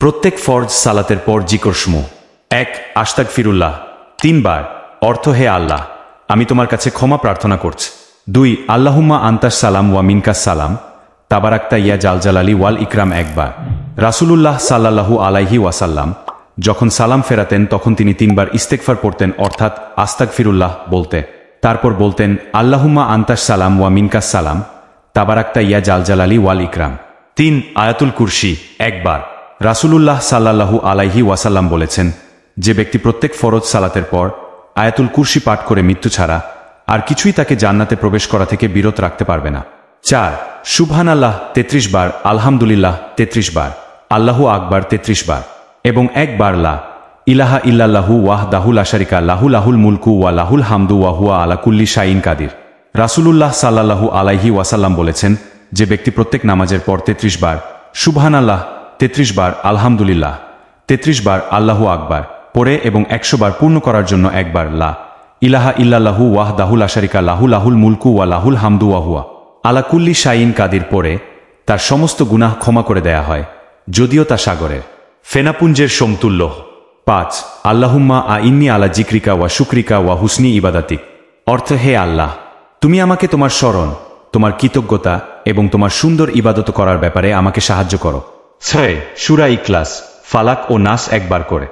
প্রত্যেক ফরজ সালাতের পর জিকর সমূহ। 1 আস্তাগফিরুল্লাহ 3 বার, অর্থ হে আল্লাহ আমি তোমার কাছে ক্ষমা প্রার্থনা করছি। 2 আল্লাহুম্মা আনতাস সালাম ওয়া মিনকাস সালাম তাবারাকতা ইয়া জালজালালি ওয়াল ইকরাম 1 বার। রাসূলুল্লাহ সাল্লাল্লাহু আলাইহি ওয়াসাল্লাম যখন সালাম ফেরাতেন তখন তিনি 3 বার ইস্তেগফার পড়তেন, অর্থাৎ আস্তাগফিরুল্লাহ বলতে, তারপর বলতেন আল্লাহুম্মা আনতাস সালাম ওয়া মিনকাস সালাম তাবারাকতা ইয়া জালজালালি ওয়াল ইকরাম। 3 আয়াতুল কুরসি 1 বার। রাসূলুল্লাহ সাল্লাল্লাহু আলাইহি ওয়াসাল্লাম বলেছেন, যে ব্যক্তি প্রত্যেক ফরজ সালাতের পর আয়াতুল কুরসি পাঠ করে মৃত্যু ছাড়া আর কিছুই তাকে জান্নাতে প্রবেশ করা থেকে বিরত রাখতে পারবে না। 4 সুবহানাল্লাহ 33 বার, আলহামদুলিল্লাহ 33 বার, আল্লাহু আকবার 33 বার এবং 1 বার লা ইলাহা ইল্লাল্লাহু ওয়াহদাহু লা শারিকা লাহু লাহুল মুলকু ওয়া লাহুল হামদু ওয়া হুয়া আলা কুল্লি শাইইন কাদির। রাসূলুল্লাহ সাল্লাল্লাহু আলাইহি ওয়াসাল্লাম বলেছেন, যে ব্যক্তি প্রত্যেক নামাজের পর 33 বার সুবহানাল্লাহ 33 বার, আলহামদুলিল্লাহ 33 বার, আল্লাহু আকবার পড়ে এবং 100 বার পূর্ণ করার জন্য 1 বার লা ইলাহা ইল্লাল্লাহু ওয়াহদাহু লা শারিকা লাহু লাহুল মুলকু ওয়া লাহুল হামদু ওয়া হুয়া আলা কুল্লি শাইইন কাদির পড়ে তার সমস্ত গুনাহ ক্ষমা করে দেয়া হয়, যদিও তা সাগরের ফেনাপুঞ্জের সমতুল্য। 5 আল্লাহুম্মা আইন্নি আলা জিক্রিকা ওয়া শুকরিকা ওয়া হুসনি ইবাদাতিক, অর্থ হে আল্লাহ তুমি আমাকে তোমার স্মরণ, তোমার কৃতজ্ঞতা এবং তোমার সুন্দর ইবাদত করার ব্যাপারে আমাকে সাহায্য করো। 6 সূরা ইখলাস, ফালাক ও নাস 1 বার করে।